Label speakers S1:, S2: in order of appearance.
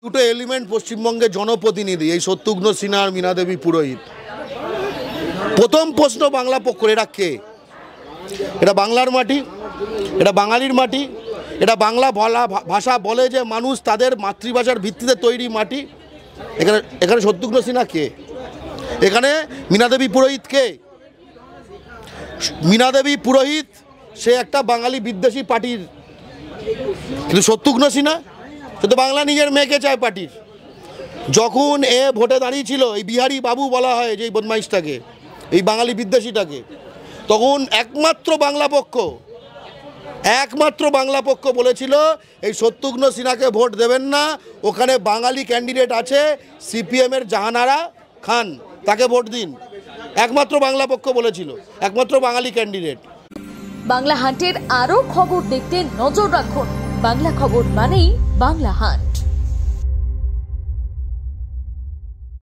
S1: দুটো এলিমেন্ট পশ্চিমবঙ্গের জনপ্রতিনিধি, এই শত্রুঘ্ন সিনহা আর মীনা দেবী পুরোহিত। প্রথম প্রশ্ন বাংলা পক্ষ, এরা কে? এটা বাংলার মাটি, এটা বাঙালির মাটি, এটা বাংলা ভাষা বলে যে মানুষ তাদের মাতৃভাষার ভিত্তিতে তৈরি মাটি। এখানে শত্রুঘ্ন সিনহা কে? এখানে মীনা দেবী পুরোহিত কে? মীনা দেবী পুরোহিত সে একটা বাঙালি বিদ্বেষী পার্টির, কিন্তু শত্রুঘ্ন সিনহা সে তো বাংলা নিজের মেয়েকে চায় পার্টির। যখন এ ভোটে দাঁড়িয়েছিল, এই বিহারি বাবু বলা হয় যে বদমাইশটাকে, এই বাঙালি বিদ্বেষীটাকে, তখন একমাত্র বাংলা পক্ষ বলেছিল এই শত্রুঘ্ন সিনহাকে ভোট দেবেন না, ওখানে বাঙালি ক্যান্ডিডেট আছে সিপিএমের জাহানারা খান, তাকে ভোট দিন। একমাত্র বাংলা পক্ষ বলেছিল, একমাত্র বাঙালি ক্যান্ডিডেট।
S2: বাংলা হান্টের আরও খবর দেখতে নজর রাখুন। বাংলা খবর মানেই বাংলা হান্ট।